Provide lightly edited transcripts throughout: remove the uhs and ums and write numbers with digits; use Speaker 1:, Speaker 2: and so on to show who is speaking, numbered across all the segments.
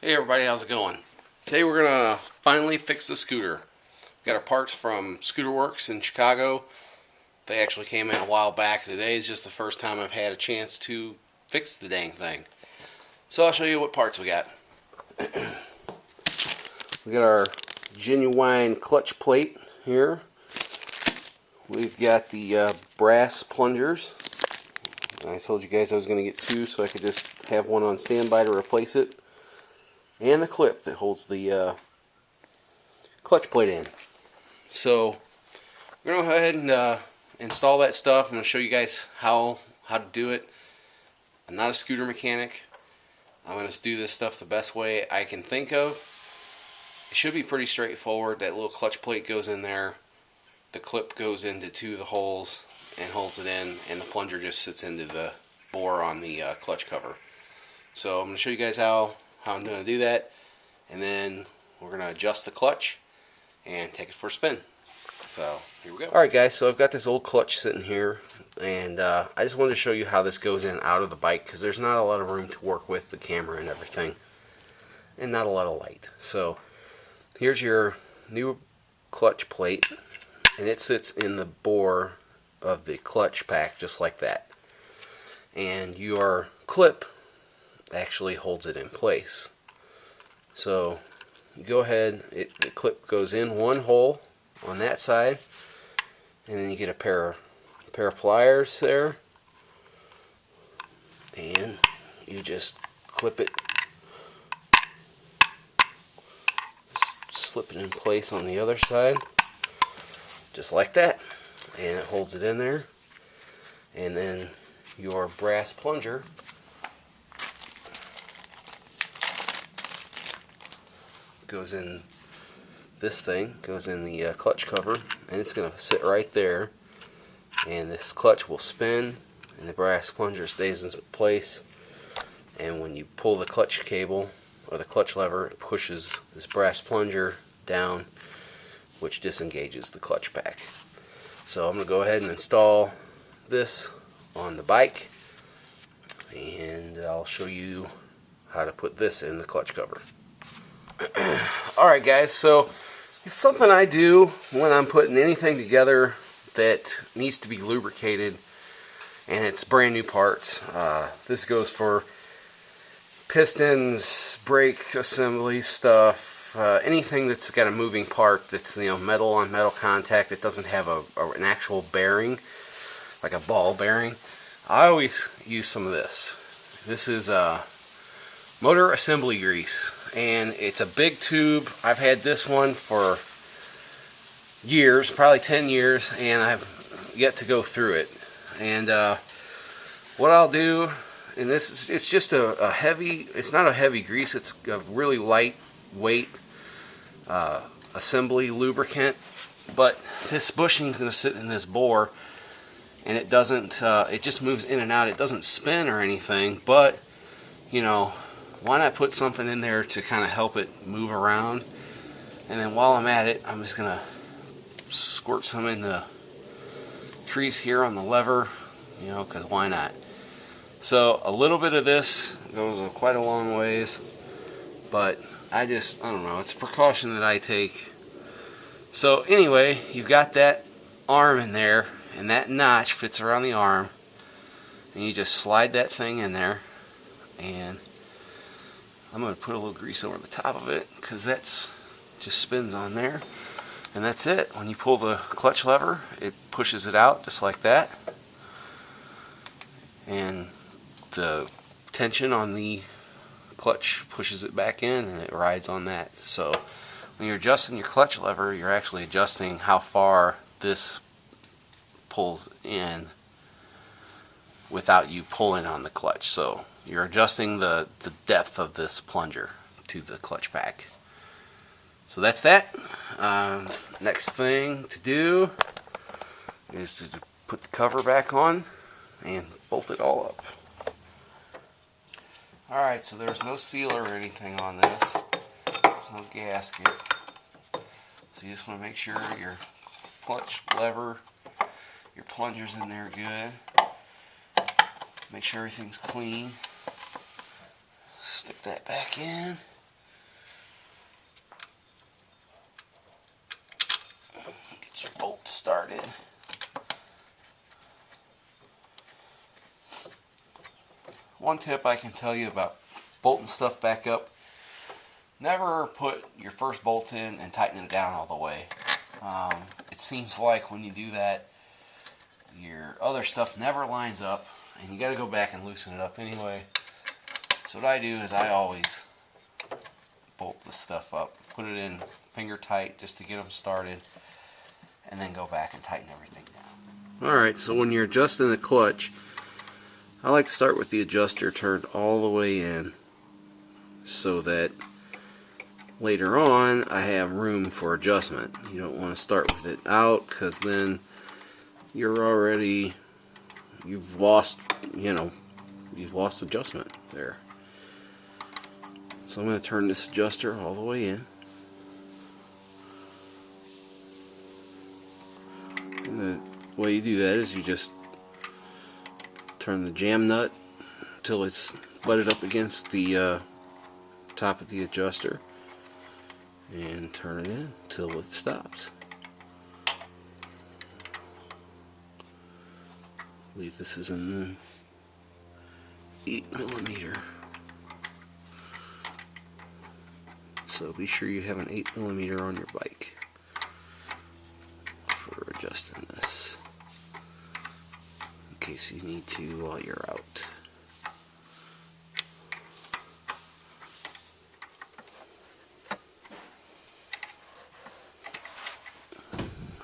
Speaker 1: Hey everybody, how's it going? Today we're gonna finally fix the scooter. We got our parts from Scooter Works in Chicago. They actually came in a while back. Today is just the first time I've had a chance to fix the dang thing. So I'll show you what parts we got. We got our genuine clutch plate here. We've got the brass plungers. I told you guys I was going to get two so I could just have one on standby to replace it. And the clip that holds the clutch plate in. So we're going to go ahead and install that stuff. I'm going to show you guys how to do it. I'm not a scooter mechanic. I'm going to do this stuff the best way I can think of. It should be pretty straightforward. That little clutch plate goes in there. The clip goes into two of the holes and holds it in, and the plunger just sits into the bore on the clutch cover. So I'm going to show you guys how I'm going to do that, and then we're going to adjust the clutch and take it for a spin. So here we go. Alright guys, so I've got this old clutch sitting here, and I just wanted to show you how this goes in and out of the bike, because there's not a lot of room to work with the camera and everything, and not a lot of light. So here's your new clutch plate, and it sits in the bore of the clutch pack just like that, and your clip actually holds it in place. So you go ahead, the clip goes in one hole on that side, and then you get a pair of pliers there, and you just clip it, slip it in place on the other side just like that, and it holds it in there. And then your brass plunger goes in this thing, goes in the clutch cover, and it's going to sit right there, and this clutch will spin and the brass plunger stays in place, and when you pull the clutch cable or the clutch lever, it pushes this brass plunger down, which disengages the clutch pack. So I'm going to go ahead and install this on the bike, and I'll show you how to put this in the clutch cover. Alright guys, so something I do when I'm putting anything together that needs to be lubricated, and it's brand new parts. This goes for pistons, brake assembly stuff, anything that's got a moving part that's, you know, metal on metal contact that doesn't have an actual bearing, like a ball bearing. I always use some of this. This is motor assembly grease, and it's a big tube. I've had this one for years, probably 10 years, and I've yet to go through it. And what I'll do, and this is, it's just a heavy, it's not a heavy grease, it's a really lightweight assembly lubricant, but this bushing is going to sit in this bore, and it doesn't, it just moves in and out. It doesn't spin or anything, but, you know, why not put something in there to kind of help it move around? And then while I'm at it, I'm just going to squirt some in the crease here on the lever, you know, because why not? So a little bit of this goes quite a long ways, but I don't know, it's a precaution that I take. So anyway, you've got that arm in there, and that notch fits around the arm, and you just slide that thing in there, and I'm going to put a little grease over the top of it, because that's just spins on there, and that's it. When you pull the clutch lever, it pushes it out just like that, and the tension on the clutch pushes it back in, and it rides on that. So when you're adjusting your clutch lever, you're actually adjusting how far this pulls in without you pulling on the clutch. So you're adjusting the depth of this plunger to the clutch pack. So that's that. Next thing to do is to put the cover back on and bolt it all up. Alright, so there's no sealer or anything on this. There's no gasket. So you just want to make sure your clutch lever, your plunger's in there good. Make sure everything's clean. Stick that back in. started. One tip I can tell you about bolting stuff back up: never put your first bolt in and tighten it down all the way. It seems like when you do that, your other stuff never lines up, and you got to go back and loosen it up anyway. So what I do is I always bolt this stuff up, put it in finger tight just to get them started, and then go back and tighten everything down. Alright, so when you're adjusting the clutch, I like to start with the adjuster turned all the way in, so that later on I have room for adjustment. You don't want to start with it out, because then you've lost, you've lost adjustment there. So I'm going to turn this adjuster all the way in. And the way you do that is you just turn the jam nut until it's butted up against the top of the adjuster, and turn it in until it stops. I believe this is in 8mm. So be sure you have an 8mm on your bike for adjusting this, in case you need to while you're out.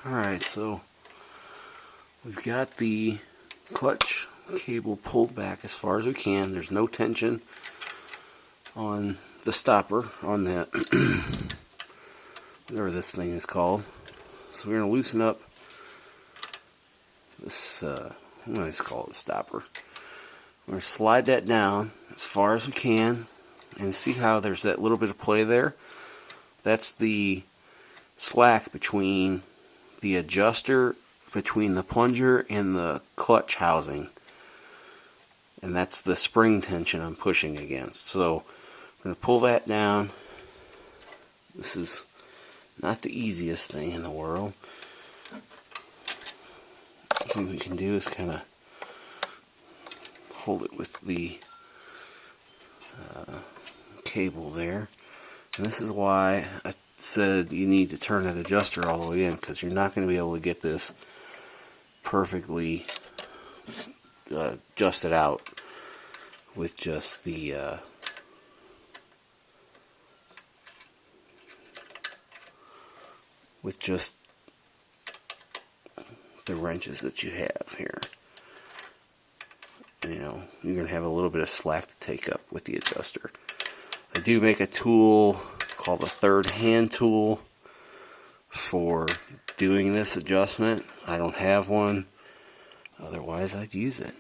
Speaker 1: Alright, so we've got the clutch cable pulled back as far as we can. There's no tension on the stopper, on that whatever this thing is called. So we're going to loosen up this, I'm going to call it a stopper. We're going to slide that down as far as we can, and see how there's that little bit of play there. That's the slack between the adjuster, between the plunger and the clutch housing, and that's the spring tension I'm pushing against. So I'm going to pull that down. This is not the easiest thing in the world. The thing we can do is kind of hold it with the cable there, and this is why I said you need to turn that adjuster all the way in, because you're not going to be able to get this perfectly adjusted out with just the wrenches that you have here. You're going to have a little bit of slack to take up with the adjuster. I do make a tool called a third hand tool for doing this adjustment. I don't have one, otherwise I'd use it.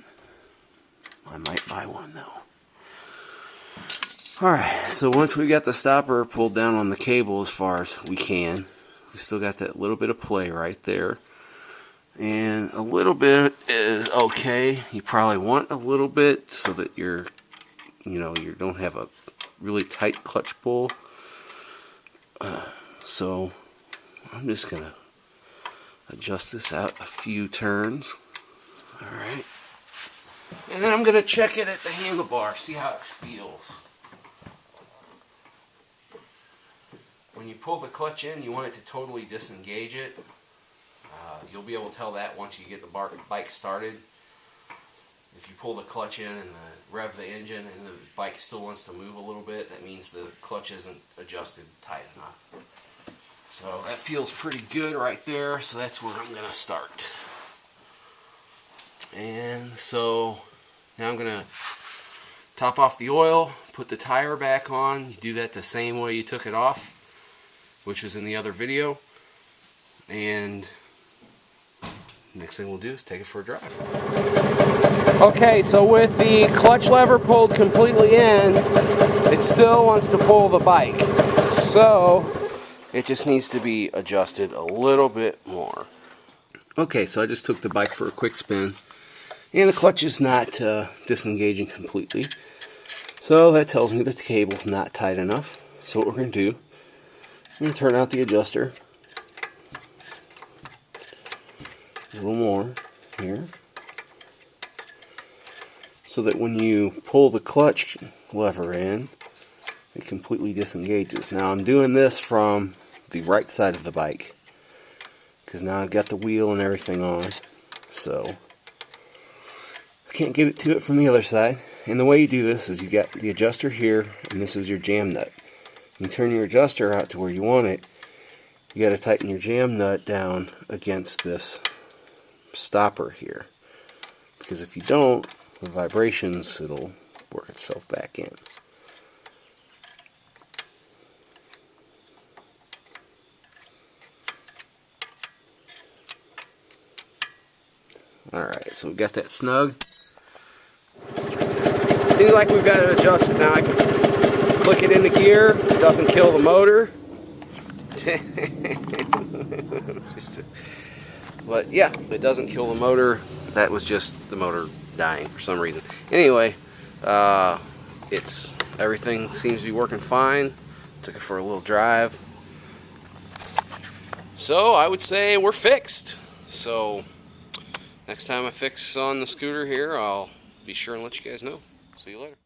Speaker 1: I might buy one though. Alright, so once we got the stopper pulled down on the cable as far as we can, we still got that little bit of play right there. And a little bit is okay. You probably want a little bit so that you don't have a really tight clutch pull. So I'm just going to adjust this out a few turns. Alright. And then I'm going to check it at the handlebar, see how it feels. When you pull the clutch in, you want it to totally disengage it. You'll be able to tell that once you get the bike started. If you pull the clutch in and rev the engine and the bike still wants to move a little bit, that means the clutch isn't adjusted tight enough. So that feels pretty good right there, so that's where I'm going to start. And so now I'm going to top off the oil, put the tire back on. You do that the same way you took it off, which was in the other video. And next thing we'll do is take it for a drive. Okay, so with the clutch lever pulled completely in, it still wants to pull the bike. So it just needs to be adjusted a little bit more. Okay, so I just took the bike for a quick spin, and the clutch is not disengaging completely. So that tells me that the cable's not tight enough. So what we're going to do, I'm going to turn out the adjuster. a little more here, so that when you pull the clutch lever in, it completely disengages. Now I'm doing this from the right side of the bike, because now I've got the wheel and everything on, so I can't get it to it from the other side. And the way you do this is you got the adjuster here, and this is your jam nut. You turn your adjuster out to where you want it. You got to tighten your jam nut down against this stopper here, because if you don't, the vibrations, it'll work itself back in. Alright, so we've got that snug. Seems like we've got it adjusted now. I can click it into gear. It doesn't kill the motor. But yeah, it doesn't kill the motor. That was just the motor dying for some reason. Anyway, everything seems to be working fine. Took it for a little drive. So I would say we're fixed. So next time I fix on the scooter here, I'll be sure and let you guys know. See you later.